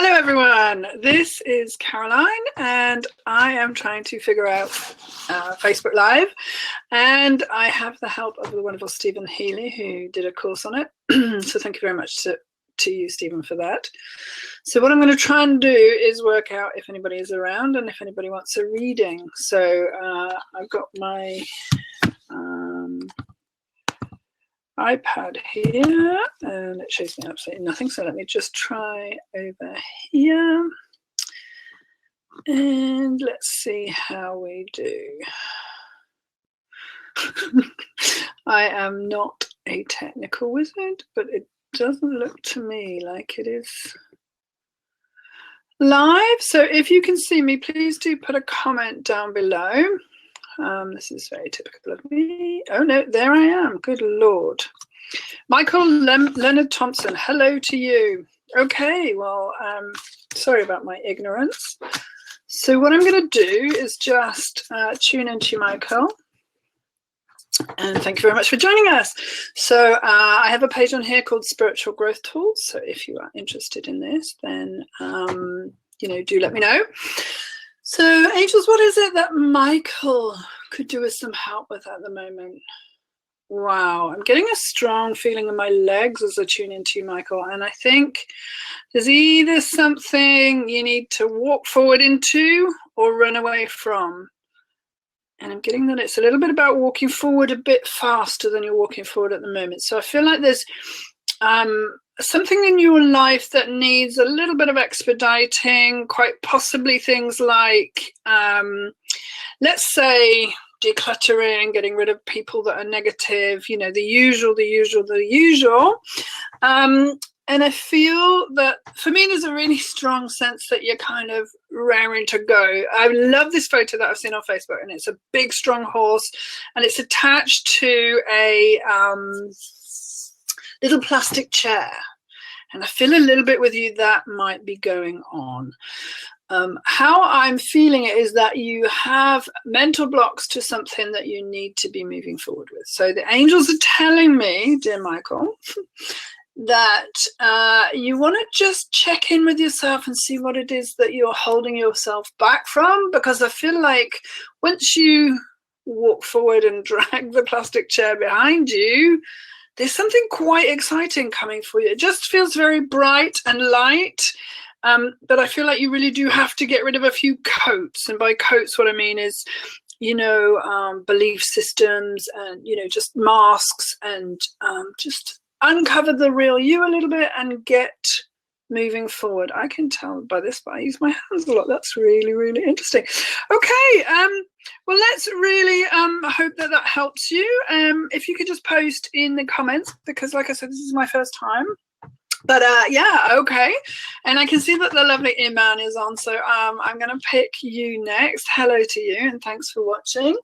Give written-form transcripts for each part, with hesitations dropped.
Hello everyone, this is Caroline and I am trying to figure out Facebook Live, and I have the help of the wonderful Stephen Healy who did a course on it. So thank you very much to you, Stephen, for that. So what I'm going to try and do is work out if anybody is around and if anybody wants a reading. So I've got my iPad here and it shows me absolutely nothing, so let me just try over here and let's see how we do. I am not a technical wizard, but it doesn't look to me like it is live. So if you can see me, please do put a comment down below. This is very typical of me. Oh no, there I am. Good Lord. Michael Leonard Thompson, hello to you. Okay, well, sorry about my ignorance. So what I'm going to do is just tune into Michael. And thank you very much for joining us. So I have a page on here called Spiritual Growth Tools. So if you are interested in this, then, do let me know. So angels, what is it that Michael could do with some help with at the moment? Wow, I'm getting a strong feeling in my legs as I tune into you, Michael. And I think there's either something you need to walk forward into or run away from. And I'm getting that it's a little bit about walking forward a bit faster than you're walking forward at the moment. So I feel like there's something in your life that needs a little bit of expediting, quite possibly things like, let's say, decluttering, getting rid of people that are negative, the usual. And I feel that for me, there's a really strong sense that you're kind of raring to go. I love this photo that I've seen on Facebook, and it's a big, strong horse, and it's attached to a little plastic chair. And I feel a little bit with you that might be going on. How I'm feeling it is that you have mental blocks to something that you need to be moving forward with. So the angels are telling me, dear Michael, that you want to just check in with yourself and see what it is that you're holding yourself back from, because I feel like once you walk forward and drag the plastic chair behind you, there's something quite exciting coming for you. It just feels very bright and light. But I feel like you really do have to get rid of a few coats. And by coats, what I mean is, belief systems and, just masks, and just uncover the real you a little bit and get moving forward. I can tell by this, but I use my hands a lot. That's really, really interesting. Okay. Well, let's really hope that helps you. If you could just post in the comments, because like I said, this is my first time. But yeah, okay. And I can see that the lovely Iman is on. So I'm going to pick you next. Hello to you and thanks for watching.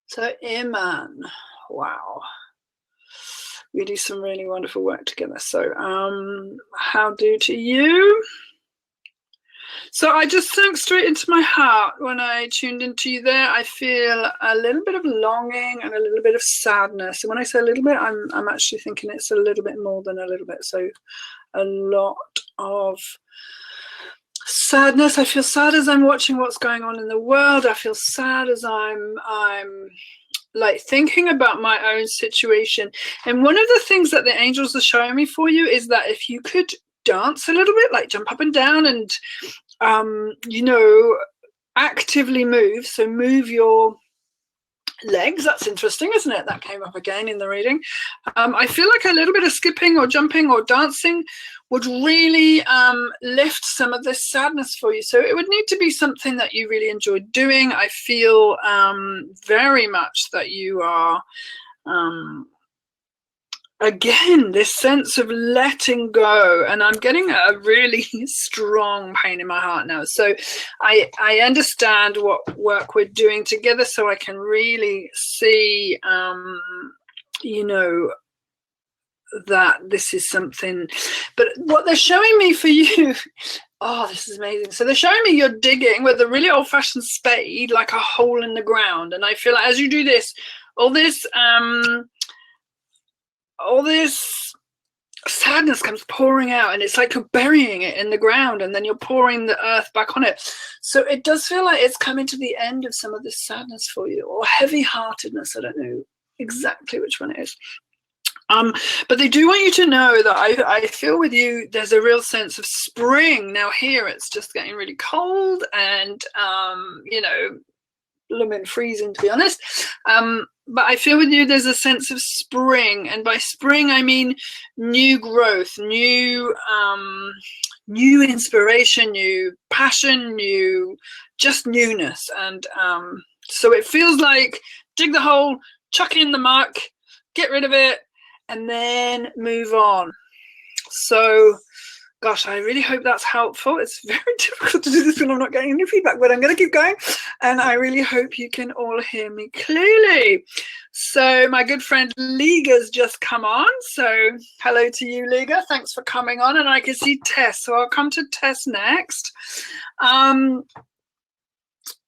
So Iman, wow. We do some really wonderful work together. So how do to you? So I just sunk straight into my heart when I tuned into you there. I feel a little bit of longing and a little bit of sadness. And when I say a little bit, I'm actually thinking it's a little bit more than a little bit. So a lot of sadness. I feel sad as I'm watching what's going on in the world. I feel sad as I'm like thinking about my own situation. And one of the things that the angels are showing me for you is that if you could dance a little bit, like jump up and down and actively move. So move your legs. That's interesting, isn't it? That came up again in the reading. I feel like a little bit of skipping or jumping or dancing would really lift some of this sadness for you. So it would need to be something that you really enjoyed doing. I feel very much that you are again, this sense of letting go, and I'm getting a really strong pain in my heart now. So I understand what work we're doing together, so I can really see, that this is something. But what they're showing me for you, oh, this is amazing. So they're showing me you're digging with a really old-fashioned spade, like a hole in the ground. And I feel like as you do this, all this sadness comes pouring out, and it's like you're burying it in the ground and then you're pouring the earth back on it. So it does feel like it's coming to the end of some of this sadness for you, or heavy-heartedness. I don't know exactly which one it is. But they do want you to know that I feel with you, there's a real sense of spring. Now here it's just getting really cold and, you know, blooming freezing, to be honest. But I feel with you, there's a sense of spring. And by spring, I mean new growth, new inspiration, new passion, just newness. And so it feels like dig the hole, chuck in the muck, get rid of it, and then move on. So, gosh, I really hope that's helpful. It's very difficult to do this when I'm not getting any feedback, but I'm going to keep going. And I really hope you can all hear me clearly. So my good friend Liga's just come on. So hello to you, Liga. Thanks for coming on. And I can see Tess. So I'll come to Tess next.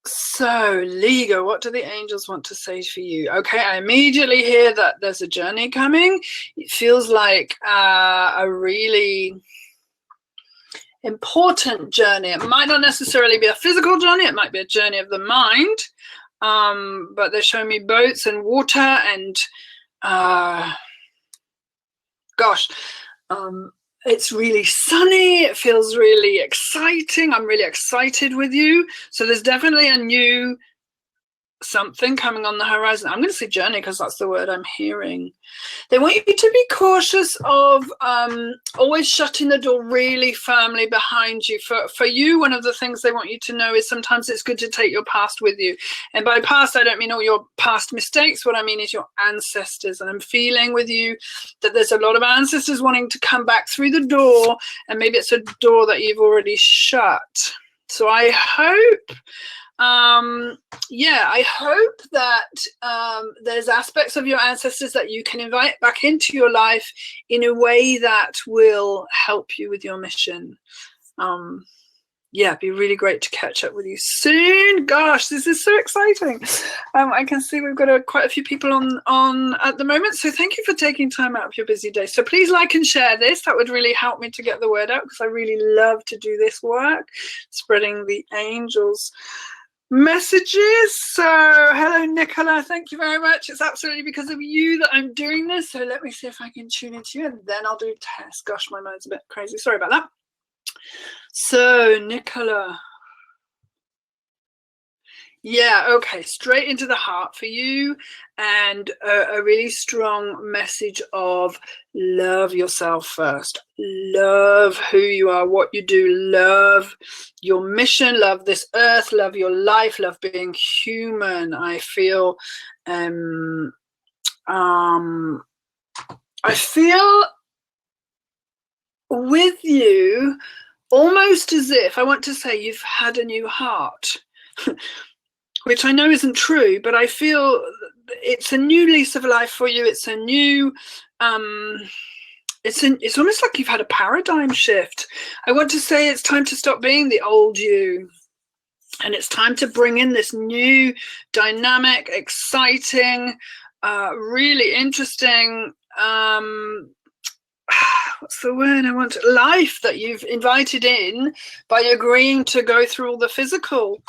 So, Liga, what do the angels want to say for you? Okay, I immediately hear that there's a journey coming. It feels like a really important journey. It might not necessarily be a physical journey. It might be a journey of the mind. But they're showing me boats and water and, gosh, it's really sunny. It feels really exciting. I'm really excited with you. So there's definitely a new something coming on the horizon. I'm going to say journey because that's the word I'm hearing. They want you to be cautious of always shutting the door really firmly behind you. For you, one of the things they want you to know is sometimes it's good to take your past with you. And by past, I don't mean all your past mistakes. What I mean is your ancestors. And I'm feeling with you that there's a lot of ancestors wanting to come back through the door, and maybe it's a door that you've already shut. So I hope I hope that there's aspects of your ancestors that you can invite back into your life in a way that will help you with your mission. It'd be really great to catch up with you soon. Gosh, this is so exciting. I can see we've got quite a few people on at the moment. So thank you for taking time out of your busy day. So please like and share this. That would really help me to get the word out because I really love to do this work, spreading the angels' messages. So hello, Nicola. Thank you very much. It's absolutely because of you that I'm doing this. So let me see if I can tune into you and then I'll do Tess. Gosh, my mind's a bit crazy. Sorry about that. So, Nicola. Yeah, okay, straight into the heart for you, and a really strong message of love yourself first. Love who you are, what you do, love your mission, love this earth, love your life, love being human. I feel with you almost as if I want to say you've had a new heart, which I know isn't true, but I feel it's a new lease of life for you. It's a new, it's almost like you've had a paradigm shift. I want to say it's time to stop being the old you. And it's time to bring in this new, dynamic, exciting, really interesting, what's the word I want? Life that you've invited in by agreeing to go through all the physical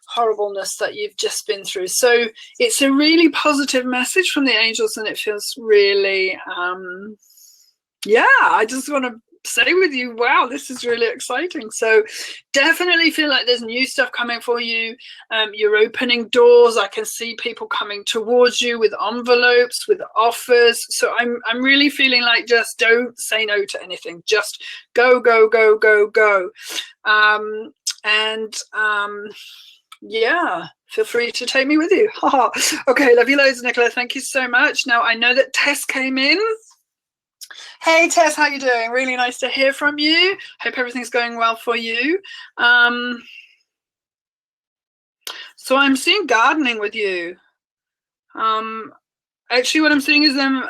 horribleness that you've just been through. So it's a really positive message from the angels, and it feels really, I just want to say with you, wow, this is really exciting. So definitely feel like there's new stuff coming for you. You're opening doors. I can see people coming towards you with envelopes, with offers. So I'm really feeling like just don't say no to anything. Just go, go, go, go, go. Feel free to take me with you. Okay, love you loads, Nicola. Thank you so much. Now I know that Tess came in. Hey Tess, how you doing? Really nice to hear from you. Hope everything's going well for you. So I'm seeing gardening with you. Actually what I'm seeing is them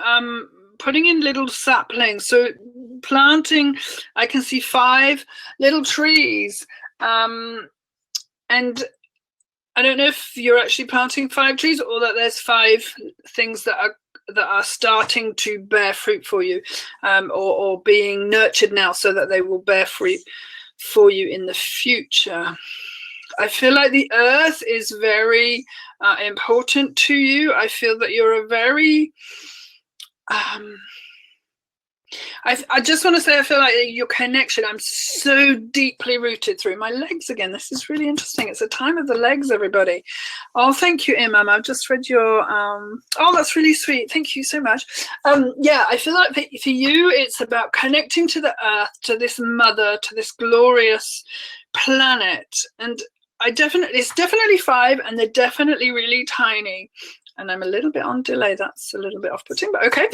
putting in little saplings. So planting, I can see 5 little trees. And I don't know if you're actually planting 5 trees or that there's 5 things that are that are starting to bear fruit for you, or being nurtured now so that they will bear fruit for you in the future. I feel like the earth is very important to you. I feel that you're a very I just want to say, I feel like your connection, I'm so deeply rooted through my legs again. This is really interesting. It's a time of the legs, everybody. Oh, thank you, Imam. I've just read your, oh, that's really sweet. Thank you so much. Yeah, I feel like for you, it's about connecting to the earth, to this mother, to this glorious planet. And it's definitely 5, and they're definitely really tiny. And I'm a little bit on delay. That's a little bit off-putting, but okay.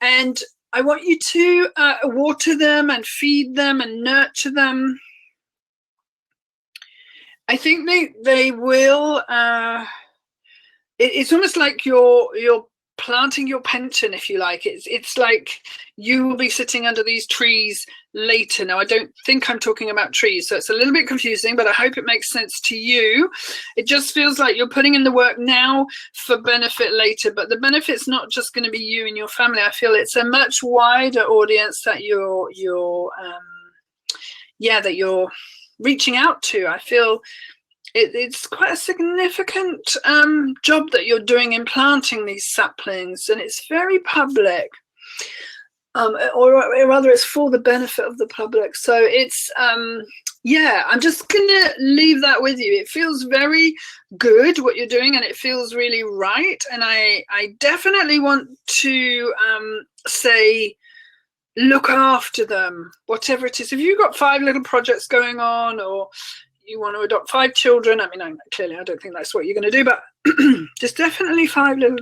And I want you to water them and feed them and nurture them. I think they will. It's almost like you're planting your pension, if you like. It's like you will be sitting under these trees later. Now, I don't think I'm talking about trees, so it's a little bit confusing, but I hope it makes sense to you. It just feels like you're putting in the work now for benefit later, but the benefit's not just going to be you and your family. I feel it's a much wider audience that you're reaching out to. I feel it's quite a significant job that you're doing in planting these saplings, and it's very public, or rather it's for the benefit of the public. So it's, yeah, I'm just gonna leave that with you. It feels very good what you're doing, and it feels really right. And I definitely want to say, look after them, whatever it is. If you've got 5 little projects going on, or you want to adopt 5 children, I mean, clearly I don't think that's what you're going to do, but there's definitely 5 little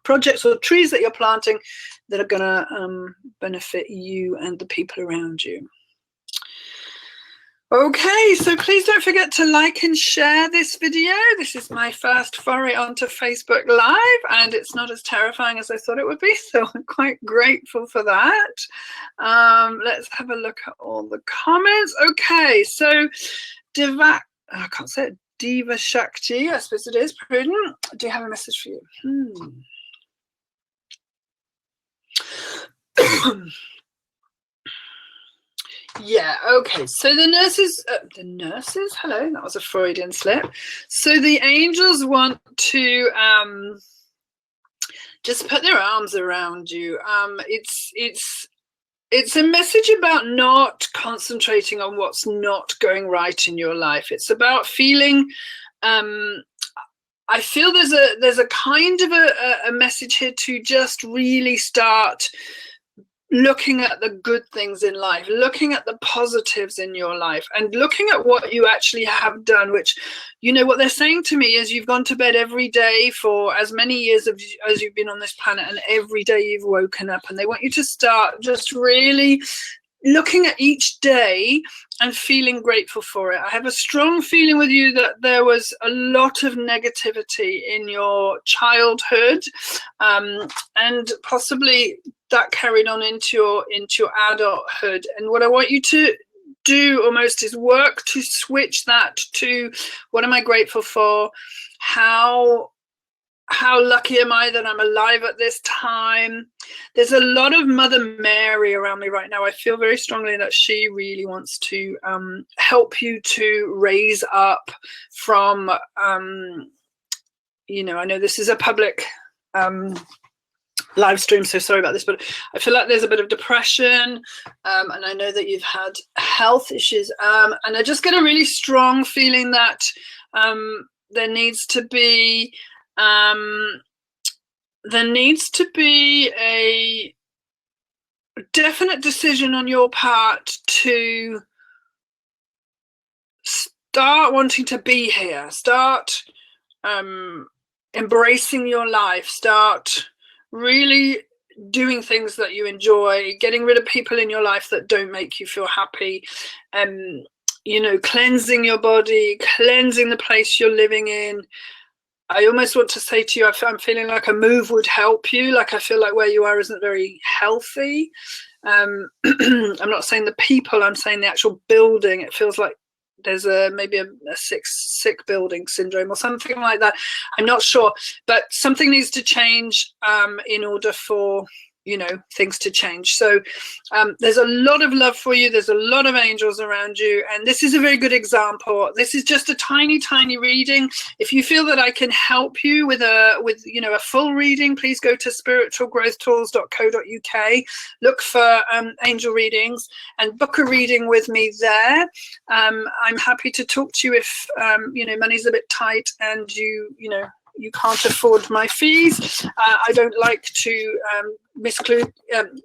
projects or trees that you're planting that are going to benefit you and the people around you. Okay, so please don't forget to like and share this video. This is my first foray onto Facebook Live, and it's not as terrifying as I thought it would be, so I'm quite grateful for that. Let's have a look at all the comments. Okay, so I can't say it, Diva Shakti, I suppose it is, Prudent. Do you have a message for you? Yeah, okay, so the nurses, hello, that was a Freudian slip. So the angels want to just put their arms around you. It's a message about not concentrating on what's not going right in your life. It's about feeling, I feel there's a kind of a message here to just really start looking at the good things in life, looking at the positives in your life, and looking at what you actually have done, which, you know, what they're saying to me is you've gone to bed every day for as many years as you've been on this planet, and every day you've woken up, and they want you to start just really looking at each day and feeling grateful for it. I have a strong feeling with you that there was a lot of negativity in your childhood, and possibly that carried on into your adulthood. And what I want you to do almost is work to switch that to, what am I grateful for? How lucky am I that I'm alive at this time? There's a lot of Mother Mary around me right now. I feel very strongly that she really wants to help you to raise up from, you know, I know this is a public live stream, so sorry about this, but I feel like there's a bit of depression, and I know that you've had health issues, and I just get a really strong feeling that there needs to be a definite decision on your part to start wanting to be here, start embracing your life, start really doing things that you enjoy, getting rid of people in your life that don't make you feel happy, you know, cleansing your body, cleansing the place you're living in. I almost want to say to you, I'm feeling like a move would help you. Like, I feel like where you are isn't very healthy. I'm not saying the people, I'm saying the actual building. It feels like there's maybe a sick building syndrome or something like that. I'm not sure, but something needs to change in order for, you know, things to change. So there's a lot of love for you. There's a lot of angels around you. And this is a very good example. This is just a tiny, tiny reading. If you feel that I can help you with you know, a full reading, please go to spiritualgrowthtools.co.uk, look for angel readings and book a reading with me there. I'm happy to talk to you if, you know, money's a bit tight and you know, you can't afford my fees. I don't like to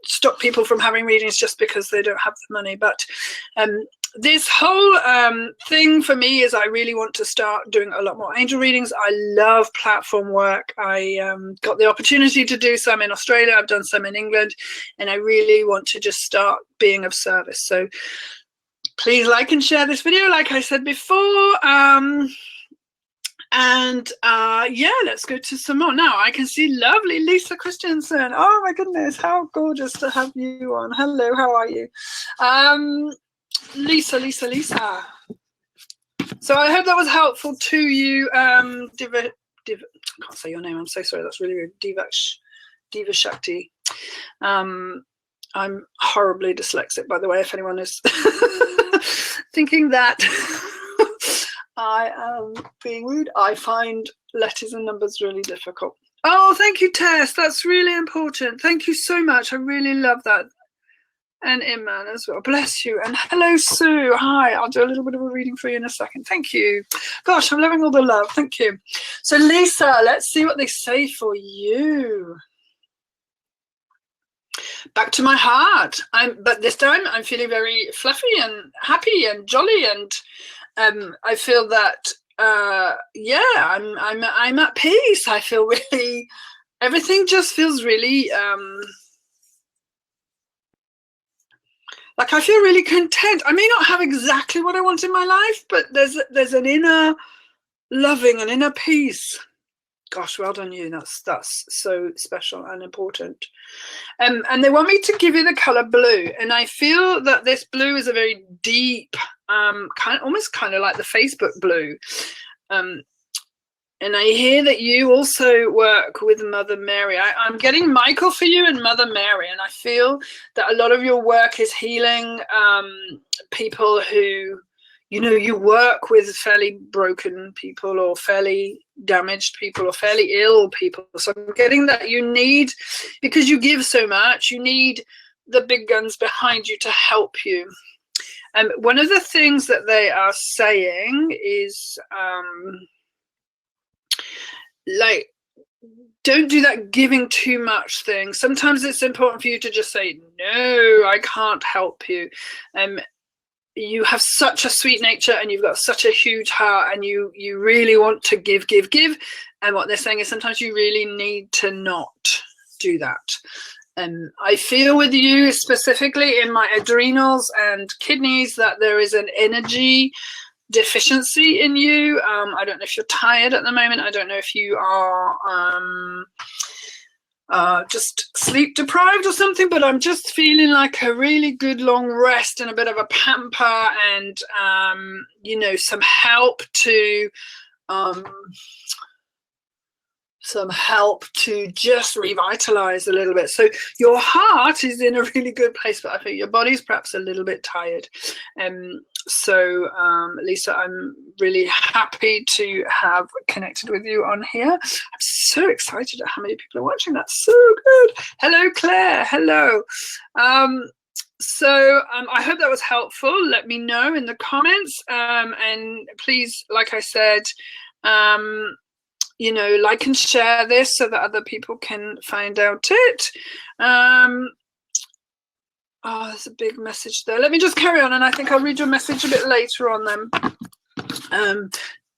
stop people from having readings just because they don't have the money. But this whole thing for me is I really want to start doing a lot more angel readings. I love platform work. I got the opportunity to do some in Australia. I've done some in England, and I really want to just start being of service. So please like and share this video, like I said before. Yeah, let's go to some more. Now I can see lovely Lisa Christensen. Oh my goodness, how gorgeous to have you on. Hello, how are you? Lisa. So I hope that was helpful to you. I can't say your name, I'm so sorry, that's really weird. Diva Shakti. I'm horribly dyslexic, by the way, if anyone is thinking that I am being rude. I find letters and numbers really difficult. Oh, thank you, Tess. That's really important. Thank you so much. I really love that. And Iman as well. Bless you. And hello, Sue. Hi. I'll do a little bit of a reading for you in a second. Thank you. Gosh, I'm loving all the love. Thank you. So, Lisa, let's see what they say for you. Back to my heart. But this time I'm feeling very fluffy and happy and jolly, and I feel that yeah, I'm at peace. I feel really, everything just feels really like I feel really content. I may not have exactly what I want in my life, but there's an inner loving, an inner peace. Gosh, well done you. That's so special and important. And they want me to give you the color blue, and I feel that this blue is a very deep, almost kind of like the Facebook blue. And I hear that you also work with Mother Mary. I'm getting Michael for you and Mother Mary, and I feel that a lot of your work is healing people who, you know, you work with fairly broken people or fairly damaged people or fairly ill people. So I'm getting that you need, because you give so much, you need the big guns behind you to help you. And one of the things that they are saying is like, don't do that giving too much thing. Sometimes it's important for you to just say, no, I can't help you. You have such a sweet nature and you've got such a huge heart, and you really want to give. And what they're saying is sometimes you really need to not do that. I feel with you specifically in my adrenals and kidneys that there is an energy deficiency in you. I don't know if you're tired at the moment. I don't know if you are just sleep deprived or something, but I'm just feeling like a really good long rest and a bit of a pamper, and you know, some help to just revitalize a little bit. So your heart is in a really good place, but I think your body's perhaps a little bit tired. So Lisa, I'm really happy to have connected with you on here. I'm so excited at how many people are watching. That's so good. Hello, Claire. Hello. So I hope that was helpful. Let me know in the comments, and please, like I said, you know, like and share this so that other people can find out it. Oh, there's a big message there. Let me just carry on, and I think I'll read your message a bit later on then.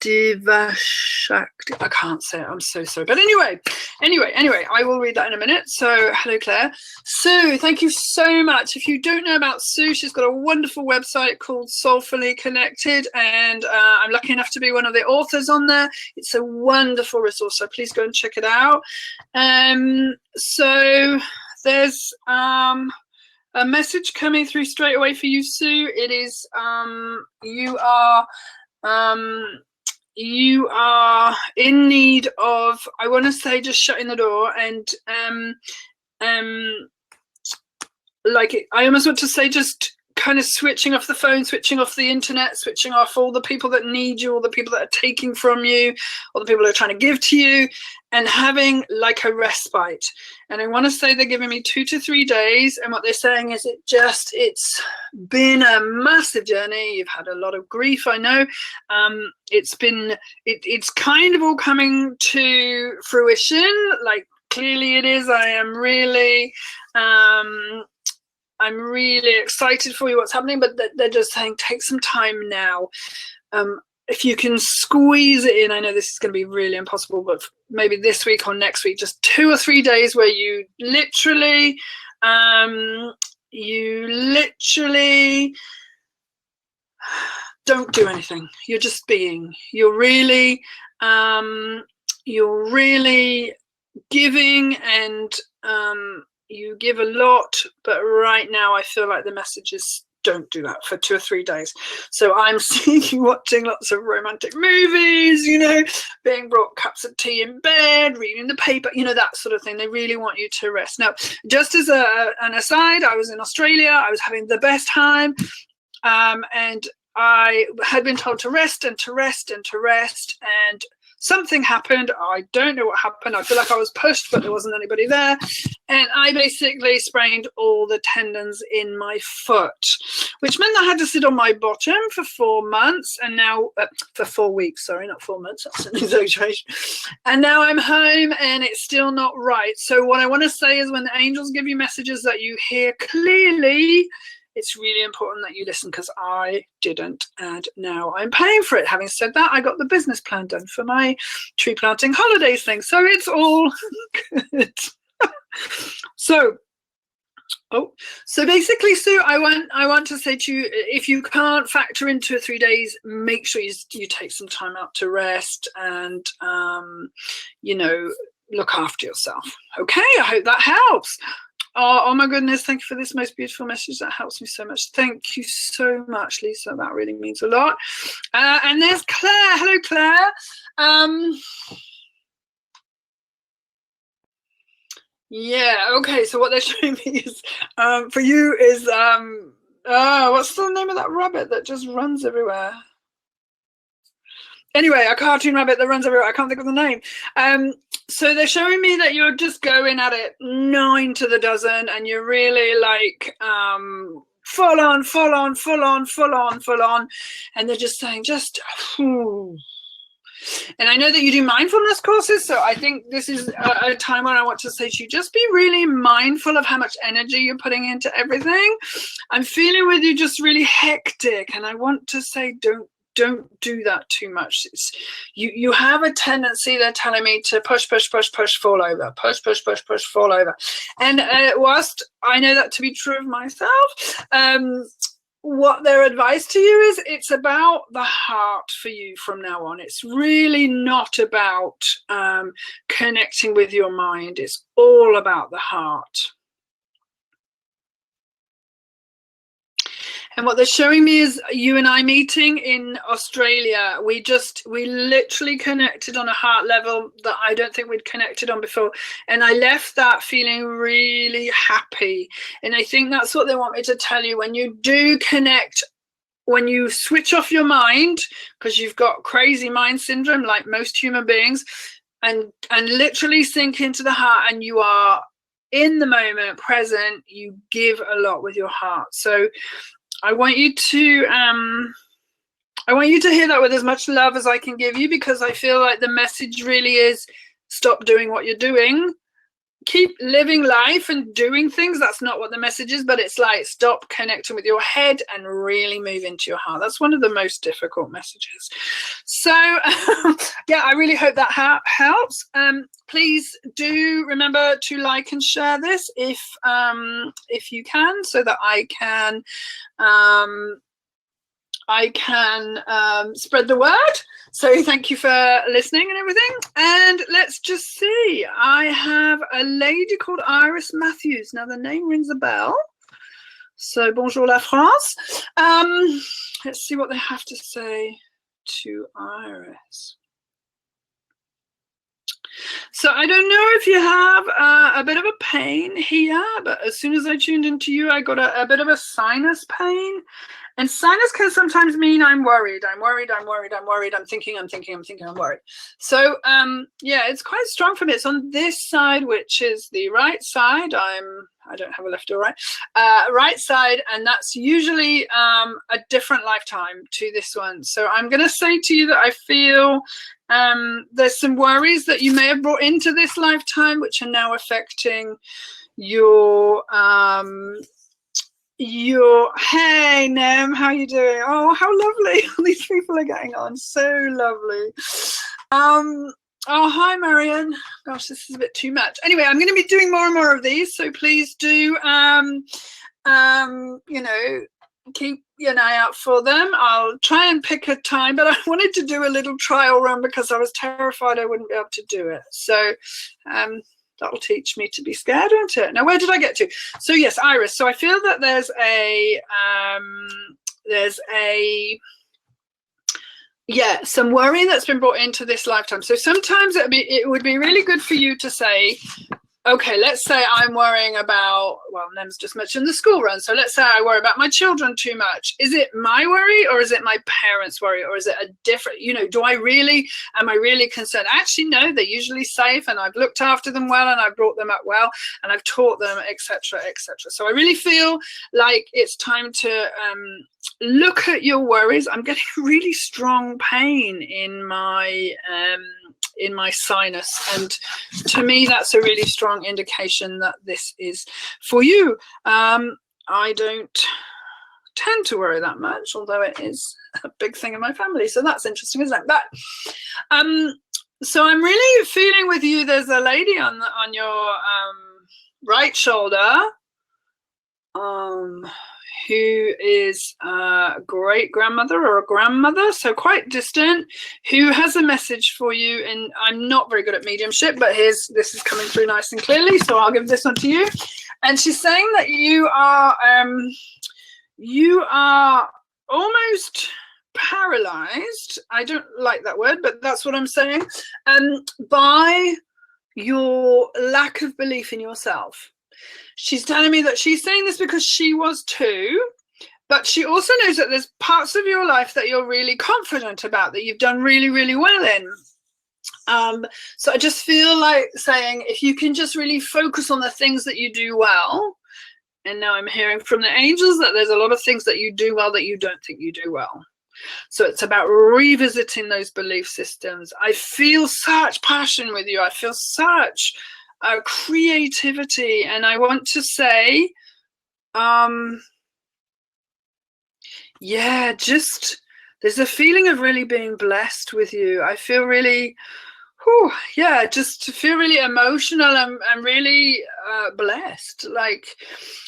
Diva Shakti. I can't say it. I'm so sorry. But anyway, I will read that in a minute. So, hello, Claire. Sue, thank you so much. If you don't know about Sue, she's got a wonderful website called Soulfully Connected, and I'm lucky enough to be one of the authors on there. It's a wonderful resource, so please go and check it out. So there's a message coming through straight away for you, Sue. It is you are in need of, I want to say, just shutting the door and like I almost want to say just kind of switching off the phone, switching off the internet, switching off all the people that need you, all the people that are taking from you, all the people that are trying to give to you, and having like a respite. And I want to say they're giving me 2 to 3 days, and what they're saying is it's been a massive journey. You've had a lot of grief, I know. It's kind of all coming to fruition, like clearly it is. I'm really excited for you, what's happening, but they're just saying take some time now. If you can squeeze it in, I know this is going to be really impossible, but maybe this week or next week, just 2 or 3 days where you literally don't do anything. You're just being. You're really giving, and you give a lot, but right now I feel like the message is don't do that for 2 or 3 days. So I'm seeing you watching lots of romantic movies, you know, being brought cups of tea in bed, reading the paper, you know, that sort of thing. They really want you to rest. Now, just as an aside, I was in Australia. I was having the best time, and I had been told to rest and to rest and to rest, and something happened. I don't know what happened. I feel like I was pushed, but there wasn't anybody there. And I basically sprained all the tendons in my foot, which meant I had to sit on my bottom for 4 months. And now, for 4 weeks, sorry, not 4 months. That's an exaggeration. And now I'm home and it's still not right. So what I want to say is when the angels give you messages that you hear clearly, it's really important that you listen, because I didn't, and now I'm paying for it. Having said that, I got the business plan done for my tree planting holidays thing, so it's all good. So basically, Sue, I want to say to you, if you can't factor in 2 or 3 days, make sure you take some time out to rest and you know, look after yourself. Okay, I hope that helps. Oh my goodness, thank you for this most beautiful message. That helps me so much. Thank you so much, Lisa. That really means a lot. And there's Claire. Hello, Claire. Yeah, okay, so what they're showing me is, for you is, what's the name of that rabbit that just runs everywhere? Anyway, a cartoon rabbit that runs everywhere. I can't think of the name. So they're showing me that you're just going at it 9 to the dozen, and you're really like full on. And they're just saying, and I know that you do mindfulness courses, so I think this is a time when I want to say to you, just be really mindful of how much energy you're putting into everything. I'm feeling with you just really hectic, and I want to say don't do that too much. It's, you have a tendency, they're telling me, to push, fall over, push, fall over. And whilst I know that to be true of myself, what their advice to you is, it's about the heart for you from now on. It's really not about connecting with your mind. It's all about the heart. And what they're showing me is you and I meeting in Australia. We literally connected on a heart level that I don't think we'd connected on before. And I left that feeling really happy. And I think that's what they want me to tell you. When you do connect, when you switch off your mind, because you've got crazy mind syndrome like most human beings, and literally sink into the heart, and you are in the moment, present, you give a lot with your heart. So I want you to hear that with as much love as I can give you, because I feel like the message really is, stop doing what you're doing. Keep living life and doing things. That's not what the message is, but it's like, stop connecting with your head and really move into your heart. That's one of the most difficult messages. So yeah, I really hope that helps. Please do remember to like and share this if you can, so that I can spread the word. So thank you for listening and everything. And let's just see. I have a lady called Iris Matthews. Now the name rings a bell. So bonjour la France. Let's see what they have to say to Iris. So I don't know if you have a bit of a pain here, but as soon as I tuned into you, I got a bit of a sinus pain. And sinus can sometimes mean I'm worried, I'm thinking, I'm worried. So yeah, it's quite strong for me. It's on this side, which is the right side. I don't have a left or right. Right side, and that's usually a different lifetime to this one. So I'm going to say to you that I feel there's some worries that you may have brought into this lifetime, which are now affecting your hey Nem, how you doing? Oh, how lovely. These people are getting on so lovely. Oh, hi Marion. Gosh, this is a bit too much. Anyway, I'm going to be doing more and more of these, so please do you know, keep an eye out for them. I'll try and pick a time, but I wanted to do a little trial run because I was terrified I wouldn't be able to do it. So that'll teach me to be scared, won't it? Now, where did I get to? So yes, Iris. So I feel that there's some worry that's been brought into this lifetime. So sometimes it would be really good for you to say, okay, let's say I'm worrying about, well, Nem's just mentioned the school run. So let's say I worry about my children too much. Is it my worry or is it my parents' worry, or is it a different, am I really concerned? Actually, no, they're usually safe and I've looked after them well and I've brought them up well and I've taught them, etc., etc. So I really feel like it's time to look at your worries. I'm getting really strong pain in my sinus, and to me that's a really strong indication that this is for you. I don't tend to worry that much, although it is a big thing in my family, so that's interesting, isn't it? But so I'm really feeling with you, there's a lady on your right shoulder who is a great grandmother or a grandmother, so quite distant, who has a message for you. And I'm not very good at mediumship, but this is coming through nice and clearly, so I'll give this one to you. And she's saying that you are almost paralyzed. I don't like that word, but that's what I'm saying, by your lack of belief in yourself. She's telling me that she's saying this because she was too, but she also knows that there's parts of your life that you're really confident about, that you've done really, really well in. So I just feel like saying, if you can just really focus on the things that you do well, and now I'm hearing from the angels that there's a lot of things that you do well that you don't think you do well. So it's about revisiting those belief systems. I feel such passion with you. I feel such creativity, and I want to say, yeah, just there's a feeling of really being blessed with you. I feel really, just feel really emotional and really blessed.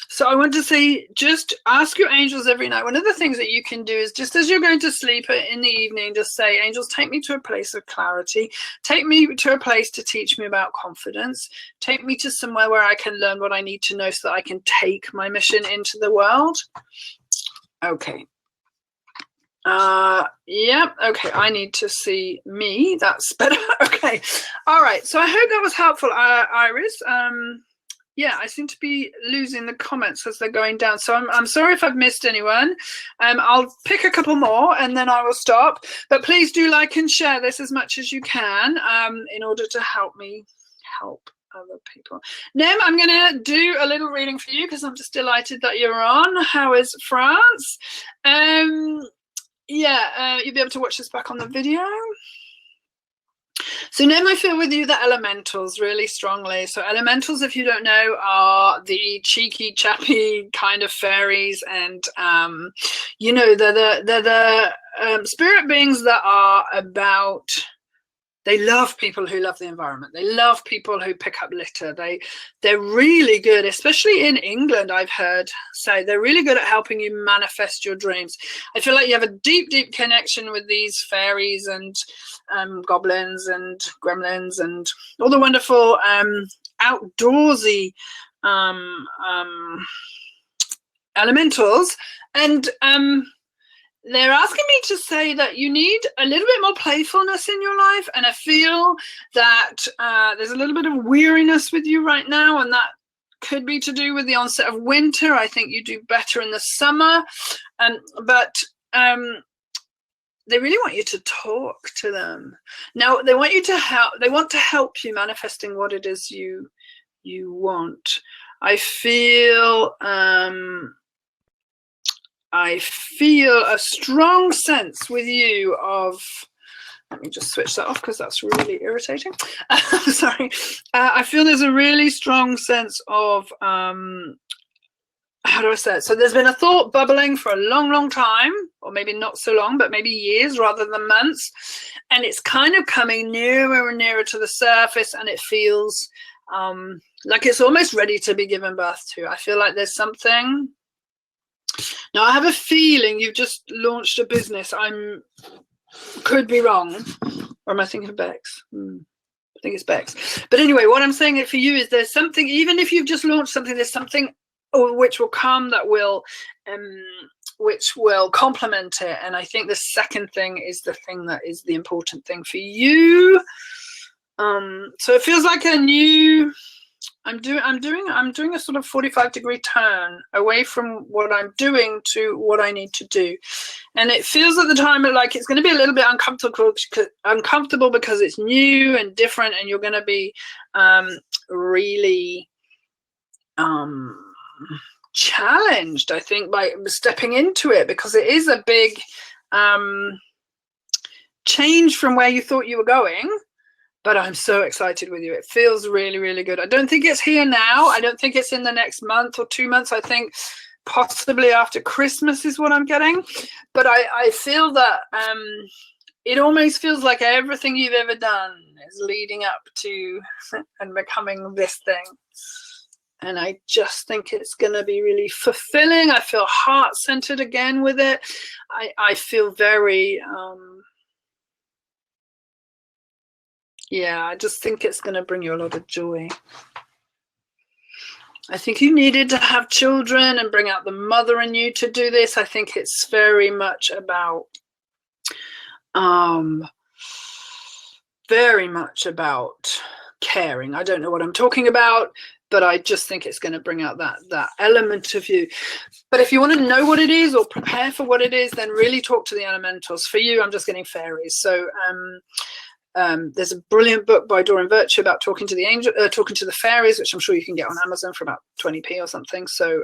So I want to say, just ask your angels every night. One of the things that you can do is, just as you're going to sleep in the evening, just say, angels, take me to a place of clarity. Take me to a place to teach me about confidence. Take me to somewhere where I can learn what I need to know so that I can take my mission into the world. Okay. Yep. Okay. I need to see me. That's better. Okay. All right. So I hope that was helpful, Iris. Yeah, I seem to be losing the comments as they're going down. So I'm sorry if I've missed anyone. I'll pick a couple more and then I will stop. But please do like and share this as much as you can in order to help me help other people. Nem, I'm going to do a little reading for you because I'm just delighted that you're on. How is France? Yeah, you'll be able to watch this back on the video. So now I feel with you the elementals really strongly. So elementals, if you don't know, are the cheeky, chappy kind of fairies, and they're the spirit beings that are about. They love people who love the environment. They love people who pick up litter. They're really good, especially in England, I've heard say, they're really good at helping you manifest your dreams. I feel like you have a deep, deep connection with these fairies and goblins and gremlins and all the wonderful outdoorsy elementals, and they're asking me to say that you need a little bit more playfulness in your life, and I feel that there's a little bit of weariness with you right now, and that could be to do with the onset of winter. I think you do better in the summer, but they really want you to talk to them. Now, they want you to help. They want to help you manifesting what it is you want. I feel a strong sense with you of, let me just switch that off because that's really irritating. Sorry. I feel there's a really strong sense of, how do I say it? So there's been a thought bubbling for a long, long time, or maybe not so long, but maybe years rather than months. And it's kind of coming nearer and nearer to the surface, and it feels like it's almost ready to be given birth to. I feel like there's something. Now, I have a feeling you've just launched a business. Could be wrong. Or am I thinking of Bex? I think it's Bex. But anyway, what I'm saying for you is there's something, even if you've just launched something, there's something which will come that will complement it. And I think the second thing is the thing that is the important thing for you. So it feels like a new, I'm doing a sort of 45-degree turn away from what I'm doing to what I need to do. And it feels at the time like it's going to be a little bit uncomfortable because it's new and different, and you're going to be really challenged, I think, by stepping into it, because it is a big change from where you thought you were going. But I'm so excited with you. It feels really, really good. I don't think it's here now. I don't think it's in the next month or 2 months. I think possibly after Christmas is what I'm getting. But I feel that it almost feels like everything you've ever done is leading up to and becoming this thing. And I just think it's going to be really fulfilling. I feel heart-centered again with it. I feel very... yeah, I just think it's going to bring you a lot of joy. I think you needed to have children and bring out the mother in you to do this. I think it's very much about caring. I don't know what I'm talking about, but I just think it's going to bring out that element of you. But if you want to know what it is or prepare for what it is, then really talk to the elementals. For you, I'm just getting fairies. So there's a brilliant book by Doreen Virtue about talking to the fairies, which I'm sure you can get on Amazon for about 20p or something. So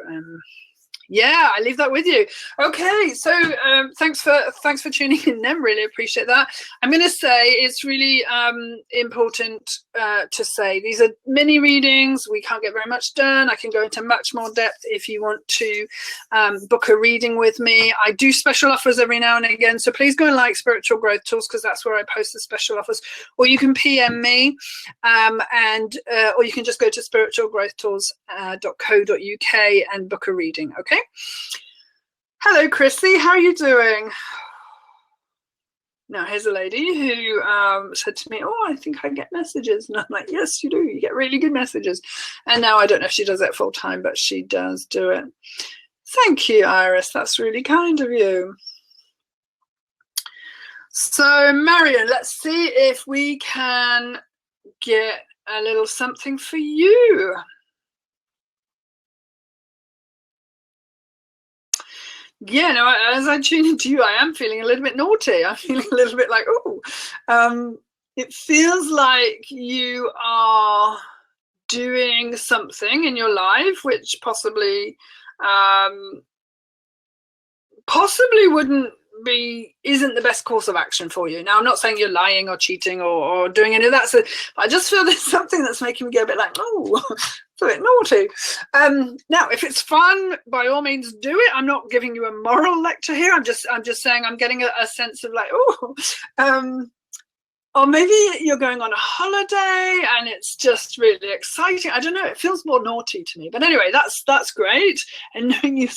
yeah, I leave that with you. Okay, so thanks for tuning in then. Really appreciate that. I'm going to say it's really important to say these are mini readings. We can't get very much done. I can go into much more depth if you want to book a reading with me. I do special offers every now and again, so please go and like Spiritual Growth Tools, because that's where I post the special offers. Or you can PM me, or you can just go to spiritualgrowthtools.co.uk and book a reading. Okay. Hello, Chrissy. How are you doing? Now, here's a lady who said to me, oh, I think I get messages. And I'm like, yes, you do. You get really good messages. And now I don't know if she does it full time, but she does do it. Thank you, Iris. That's really kind of you. So, Marion, let's see if we can get a little something for you. Yeah, no, as I tune into you, I am feeling a little bit naughty. I'm feeling a little bit like, oh, it feels like you are doing something in your life which possibly isn't the best course of action for you. Now, I'm not saying you're lying or cheating or doing any of that. So I just feel there's something that's making me go a bit like, oh, it's a bit naughty. Now, if it's fun, by all means do it. I'm not giving you a moral lecture here. I'm just saying I'm getting a sense of like, oh, or maybe you're going on a holiday and it's just really exciting. I don't know. It feels more naughty to me. But anyway, that's great. And knowing you,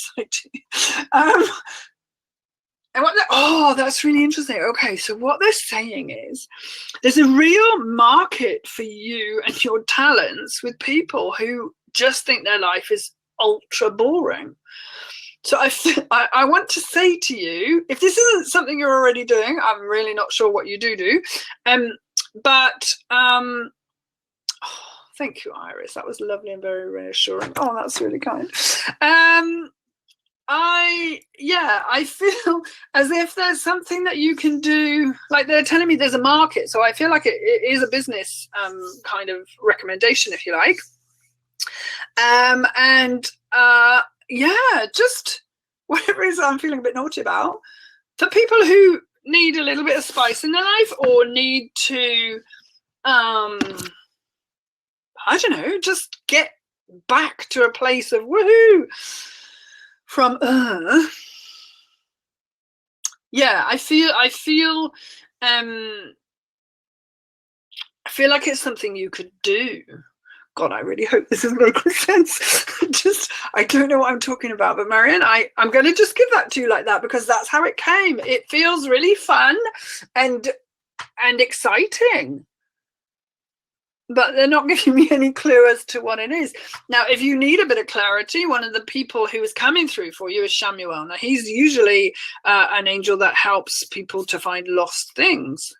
oh, that's really interesting. Okay, so what they're saying is there's a real market for you and your talents with people who just think their life is ultra boring. So I want to say to you, if this isn't something you're already doing, I'm really not sure what you do. But oh, thank you, Iris. That was lovely and very reassuring. Oh, that's really kind. I feel as if there's something that you can do. Like they're telling me there's a market, so I feel like it is a business kind of recommendation, if you like. Yeah, just whatever it is I'm feeling a bit naughty about, for people who need a little bit of spice in their life or need to I don't know, just get back to a place of woohoo from yeah, I feel like it's something you could do. God, I really hope this is making sense. I don't know what I'm talking about, but Marianne, I'm going to just give that to you like that because that's how it came. It feels really fun and exciting, but they're not giving me any clue as to what it is. Now, if you need a bit of clarity, one of the people who is coming through for you is Samuel. Now, he's usually an angel that helps people to find lost things.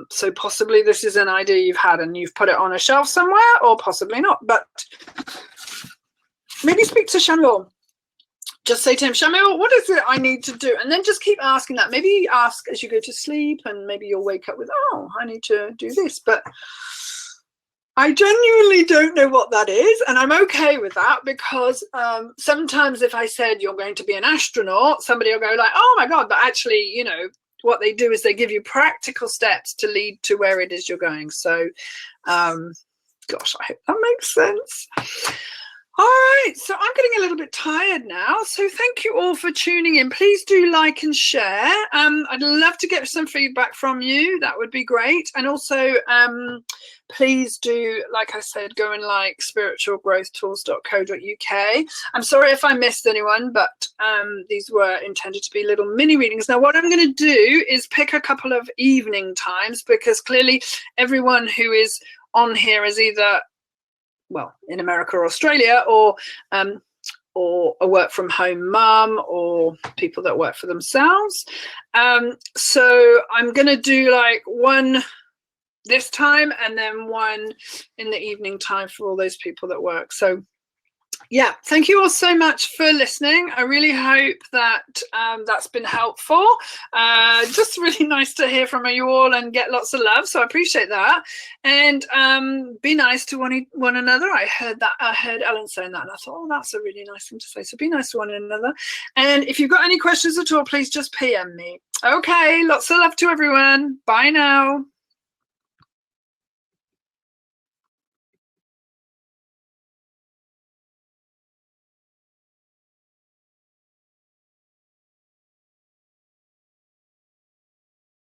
So possibly this is an idea you've had and you've put it on a shelf somewhere, or possibly not, but maybe speak to Samuel. Just say to him, Samuel, what is it I need to do? And then just keep asking that. Maybe ask as you go to sleep, and maybe you'll wake up with, oh, I need to do this. But I genuinely don't know what that is, and I'm okay with that because sometimes if I said you're going to be an astronaut, somebody will go like, oh my God, but actually, you know, what they do is they give you practical steps to lead to where it is you're going. So, gosh, I hope that makes sense. All right, so I'm getting a little bit tired now. So thank you all for tuning in. Please do like and share. I'd love to get some feedback from you. That would be great. And also, please do, like I said, go and like spiritualgrowthtools.co.uk. I'm sorry if I missed anyone, but these were intended to be little mini readings. Now, what I'm going to do is pick a couple of evening times because clearly everyone who is on here is either, well, in America or Australia, or a work from home mum, or people that work for themselves. So I'm going to do like one this time and then one in the evening time for all those people that work. So yeah, thank you all so much for listening. I really hope that that's been helpful. Just really nice to hear from you all and get lots of love, so I appreciate that. And be nice to one another. I heard Ellen saying that and I thought, oh, that's a really nice thing to say. So be nice to one another. And if you've got any questions at all, please just PM me. Okay, lots of love to everyone. Bye now.